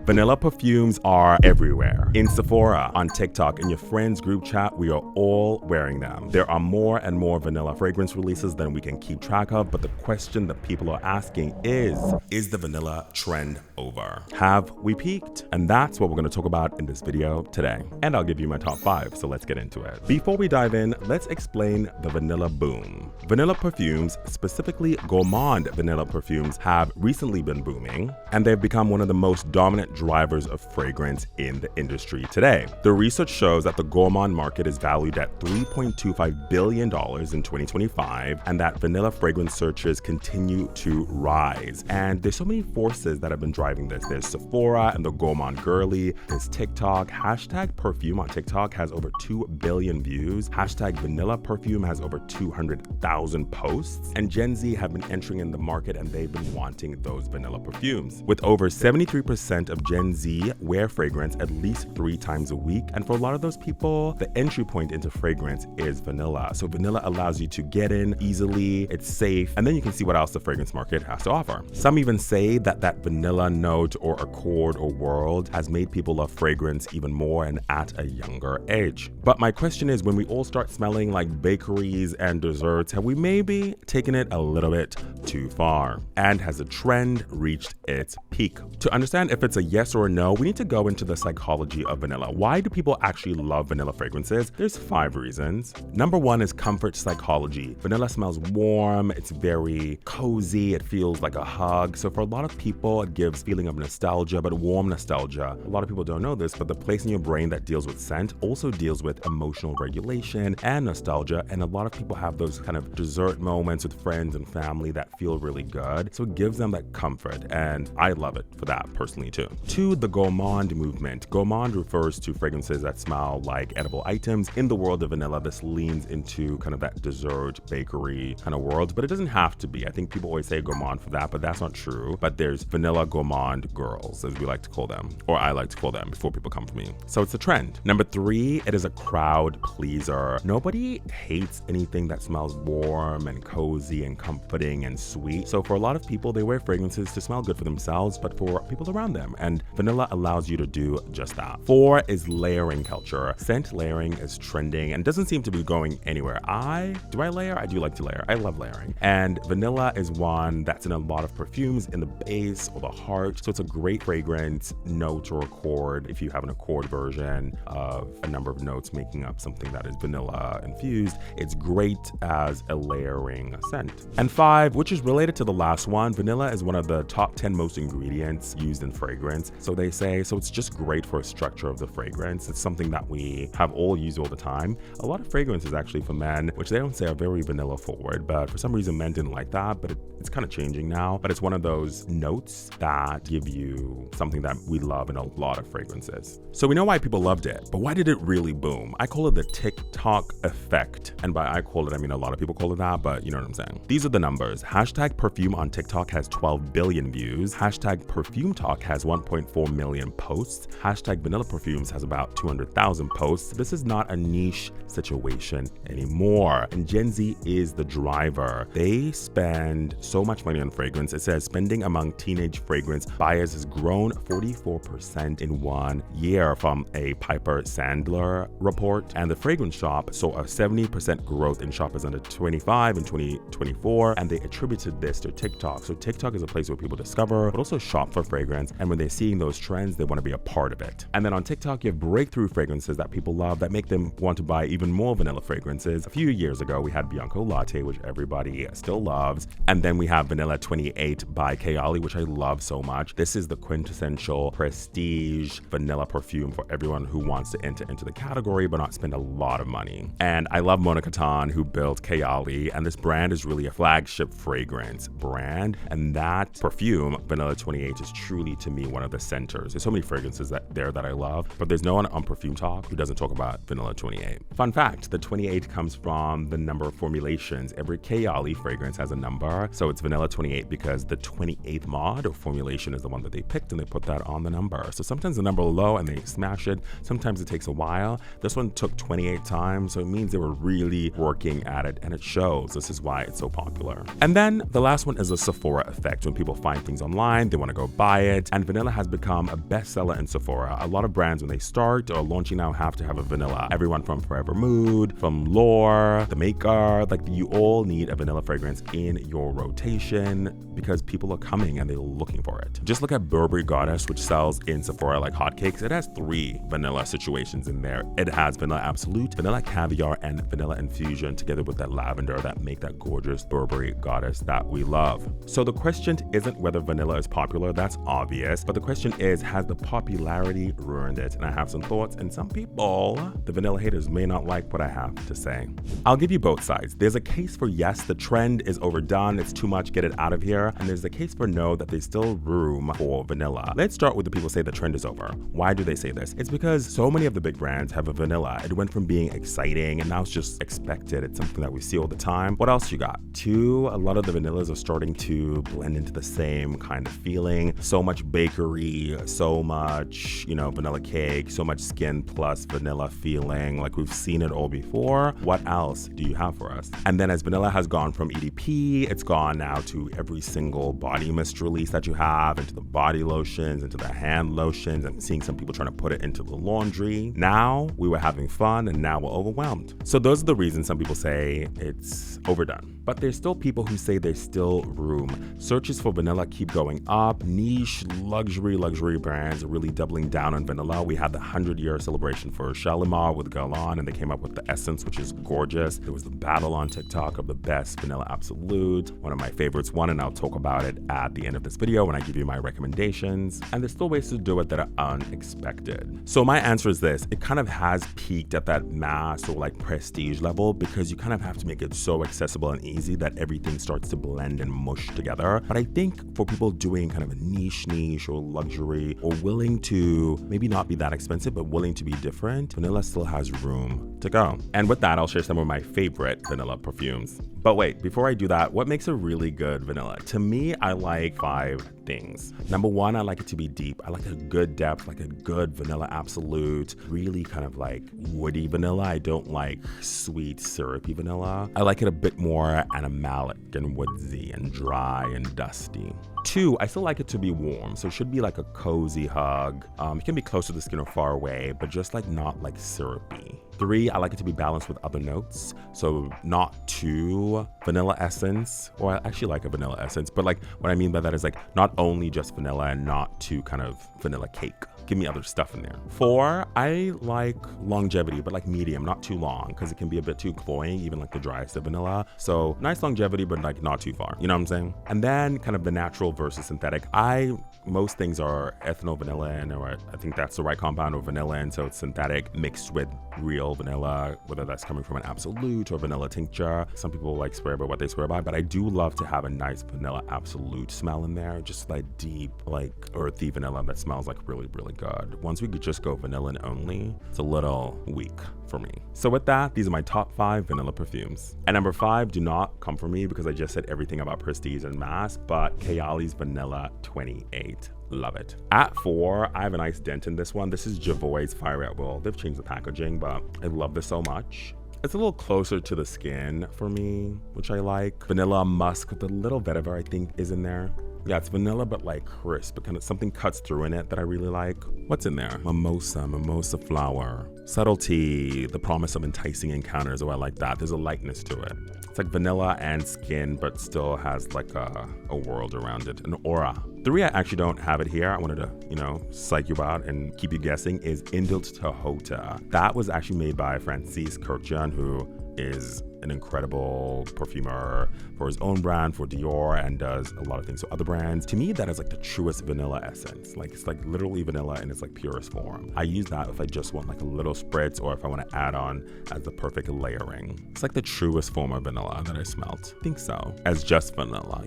Vanilla perfumes are everywhere. In Sephora, on TikTok, in your friends group chat, we are all wearing them. There are more and more vanilla fragrance releases than we can keep track of, but the question that people are asking is the vanilla trend over? Have we peaked? And that's what we're going to talk about in this video today. And I'll give you my top 5, so let's get into it. Before we dive in, let's explain the vanilla boom. Vanilla perfumes, specifically gourmand vanilla perfumes, have recently been booming, and they've become one of the most dominant drivers of fragrance in the industry today. The research shows that the gourmand market is valued at $3.25 billion in 2025, and that vanilla fragrance searches continue to rise. And there's so many forces that have been driving this. There's Sephora and the Gourmand Girlie. There's TikTok. Hashtag Perfume on TikTok has over 2 billion views. Hashtag Vanilla Perfume has over 200,000 posts. And Gen Z have been entering in the market, and they've been wanting those vanilla perfumes. With over 73% of Gen Z wear fragrance at least 3 times a week. And for a lot of those people, the entry point into fragrance is vanilla. So vanilla allows you to get in easily, it's safe, and then you can see what else the fragrance market has to offer. Some even say that that vanilla note or accord or world has made people love fragrance even more and at a younger age. But my question is, when we all start smelling like bakeries and desserts, have we maybe taken it a little bit too far? And has the trend reached its peak? To understand if it's a yes or a no, we need to go into the psychology of vanilla. Why do people actually love vanilla fragrances? There's 5 reasons. Number 1 is comfort psychology. Vanilla smells warm, it's very cozy, it feels like a hug. So for a lot of people, it gives feeling of nostalgia, but warm nostalgia. A lot of people don't know this, but the place in your brain that deals with scent also deals with emotional regulation and nostalgia. And a lot of people have those kind of dessert moments with friends and family that feel really good. So it gives them that comfort, and I love it for that personally too. 2, the gourmand movement. Gourmand refers to fragrances that smell like edible items. In the world of vanilla, this leans into kind of that dessert, bakery kind of world, but it doesn't have to be. I think people always say gourmand for that, but that's not true. But there's vanilla gourmand girls, as we like to call them, or I like to call them before people come for me. So it's a trend. Number 3, it is a crowd pleaser. Nobody hates anything that smells warm and cozy and comforting and sweet. So for a lot of people, they wear fragrances to smell good for themselves, but for people around them. And vanilla allows you to do just that. 4 is layering culture. Scent layering is trending and doesn't seem to be going anywhere. Do I layer? I do like to layer. I love layering. And vanilla is one that's in a lot of perfumes, in the base or the heart. So it's a great fragrance note or accord if you have an accord version of a number of notes making up something that is vanilla infused. It's great as a layering scent. And 5, which is related to the last one, vanilla is one of the top 10 most ingredients used in fragrance. So they say, so it's just great for a structure of the fragrance. It's something that we have all used all the time. A lot of fragrances actually for men, which they don't say are very vanilla forward, but for some reason men didn't like that, but it's kind of changing now. But it's one of those notes that give you something that we love in a lot of fragrances. So we know why people loved it, but why did it really boom? I call it the TikTok effect. And by I call it, I mean a lot of people call it that, but you know what I'm saying. These are the numbers. Hashtag Perfume on TikTok has 12 billion views. Hashtag Perfume Talk has 1.4 million posts. Hashtag Vanilla Perfumes has about 200,000 posts. This is not a niche situation anymore. And Gen Z is the driver. They spend so much money on fragrance. It says spending among teenage fragrance buyers has grown 44% in 1 year from a Piper Sandler report. And the fragrance shop saw a 70% growth in shoppers under 25 in 2024. And they attributed this to TikTok. So TikTok is a place where people discover, but also shop for fragrance. And when they're seeing those trends, they want to be a part of it. And then on TikTok, you have breakthrough fragrances that people love that make them want to buy even more vanilla fragrances. A few years ago, we had Bianco Latte, which everybody still loves. And then we have Vanilla 28 by Kayali, which I love so much. This is the quintessential prestige vanilla perfume for everyone who wants to enter into the category but not spend a lot of money. And I love Mona Katan, who built Kayali, and this brand is really a flagship fragrance brand. And that perfume, Vanilla 28, is truly, to me, one of the centers. There's so many fragrances that I love, but there's no one on Perfume Talk who doesn't talk about Vanilla 28. Fun fact, the 28 comes from the number of formulations. Every Kayali fragrance has a number. So So it's vanilla 28 because the 28th mod or formulation is the one that they picked and they put that on the number. So sometimes the number low and they smash it. Sometimes it takes a while. This one took 28 times, so it means they were really working at it, and it shows. This is why it's so popular. And then the last one is the Sephora effect. When people find things online, they want to go buy it, and vanilla has become a bestseller in Sephora. A lot of brands, when they start or launching now, have to have a vanilla. Everyone from Forever Mood, from Lore, The Maker, like you all need a vanilla fragrance in your rotation because people are coming and they're looking for it. Just look at Burberry Goddess, which sells in Sephora like hotcakes. It has 3 vanilla situations in there. It has vanilla absolute, vanilla caviar, and vanilla infusion together with that lavender that make that gorgeous Burberry Goddess that we love. So the question isn't whether vanilla is popular, that's obvious, but the question is, has the popularity ruined it? And I have some thoughts, and some people, the vanilla haters, may not like what I have to say. I'll give you both sides. There's a case for yes, the trend is overdone, it's too much, get it out of here. And there's a case for no, that there's still room for vanilla. Let's start with the people who say the trend is over. Why do they say this? It's because so many of the big brands have a vanilla. It went from being exciting and now it's just expected. It's something that we see all the time. What else you got? 2, a lot of the vanillas are starting to blend into the same kind of feeling. So much bakery, so much, vanilla cake, so much skin plus vanilla feeling. Like we've seen it all before. What else do you have for us? And then as vanilla has gone from EDP, it's gone now to every single body mist release that you have, into the body lotions, into the hand lotions. I'm seeing some people trying to put it into the laundry. Now we were having fun and now we're overwhelmed. So those are the reasons some people say it's overdone. But there's still people who say there's still room. Searches for vanilla keep going up. Niche luxury brands are really doubling down on vanilla. We had the 100-year celebration for Shalimar with Galan, and they came up with the Essence, which is gorgeous. There was the battle on TikTok of the best vanilla absolute, one of my favorites, and I'll talk about it at the end of this video when I give you my recommendations. And there's still ways to do it that are unexpected. So my answer is this: it kind of has peaked at that mass or like prestige level because you kind of have to make it so accessible and easy that everything starts to blend and mush together. But I think for people doing kind of a niche or luxury, or willing to maybe not be that expensive but willing to be different, vanilla still has room to go. And with that, I'll share some of my favorite vanilla perfumes. But wait, before I do that, what makes a really good vanilla? To me, I like 5 things. Number 1, I like it to be deep. I like a good depth, like a good vanilla absolute, really kind of like woody vanilla. I don't like sweet syrupy vanilla. I like it a bit more animalic and woodsy and dry and dusty. 2, I still like it to be warm, so it should be like a cozy hug. It can be close to the skin or far away, but just like not like syrupy. 3, I like it to be balanced with other notes, so not too vanilla essence, or I actually like a vanilla essence, but like what I mean by that is like not only just vanilla and not too kind of vanilla cake. Give me other stuff in there. 4, I like longevity, but like medium, not too long, because it can be a bit too cloying, even like the driest of vanilla. So nice longevity, but like not too far. You know what I'm saying? And then kind of the natural versus synthetic. Most things are ethanol vanillin, or I think that's the right compound, or vanillin, so it's synthetic mixed with real vanilla, whether that's coming from an absolute or vanilla tincture. Some people like swear by what they swear by, but I do love to have a nice vanilla absolute smell in there, just like deep, like earthy vanilla that smells like really, really good. Once we could just go vanillin only, it's a little weak for me. So with that, these are my top 5 vanilla perfumes. And number 5, do not come for me because I just said everything about prestige and mass, but Kayali's Vanilla 28. Love it. At 4, I have a nice dent in this one. This is Javoy's Fire at Will. They've changed the packaging, but I love this so much. It's a little closer to the skin for me, which I like. Vanilla musk with a little vetiver, I think, is in there. Yeah, it's vanilla, but like crisp, but kind of something cuts through in it that I really like. What's in there? Mimosa flower. Subtlety, the promise of enticing encounters. Oh, I like that. There's a lightness to it. It's like vanilla and skin, but still has like a world around it, an aura. 3, I actually don't have it here. I wanted to, psych you out and keep you guessing, is Indult Tahota. That was actually made by Francis Kurkjian, who is an incredible perfumer for his own brand, for Dior, and does a lot of things for other brands. To me, that is like the truest vanilla essence. Like it's like literally vanilla in its like purest form. I use that if I just want like a little spritz, or if I want to add on as the perfect layering. It's like the truest form of vanilla that I smelt. I think so. As just vanilla,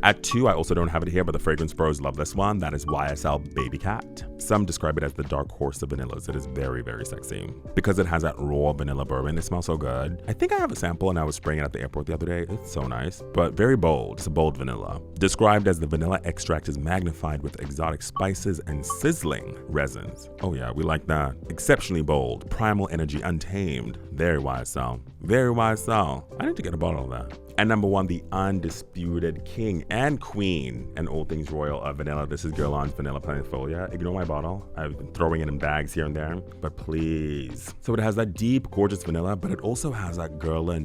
At 2, I also don't have it here, but the fragrance bros love this one. That is YSL Baby Cat. Some describe it as the dark horse of vanillas. It is very, very sexy because it has that raw vanilla bourbon. It smells so good. I think I have a sample sample and I was spraying it at the airport the other day. It's so nice, but very bold. It's a bold vanilla. Described as the vanilla extract is magnified with exotic spices and sizzling resins. Oh yeah, we like that. Exceptionally bold, primal energy untamed. Very wise sound. Very wise sound. I need to get a bottle of that. And number 1, the undisputed king and queen and all things royal of vanilla. This is Guerlain's Vanilla Planifolia. Ignore my bottle. I've been throwing it in bags here and there, but please. So it has that deep, gorgeous vanilla, but it also has that Guerlain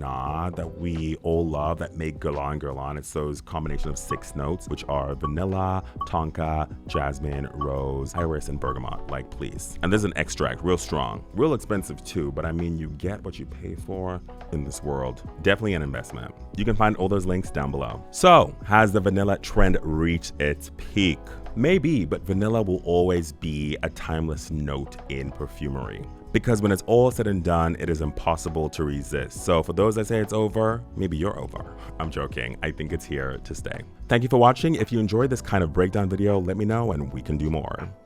that we all love that make Guerlain Guerlain. It's those combination of 6 notes, which are vanilla, tonka, jasmine, rose, iris, and bergamot. Like, please. And there's an extract, real strong, real expensive too, but I mean, you get what you pay for in this world. Definitely an investment. You can find all those links down below. So, has the vanilla trend reached its peak? Maybe, but vanilla will always be a timeless note in perfumery. Because when it's all said and done, it is impossible to resist. So for those that say it's over, maybe you're over. I'm joking. I think it's here to stay. Thank you for watching. If you enjoyed this kind of breakdown video, let me know and we can do more.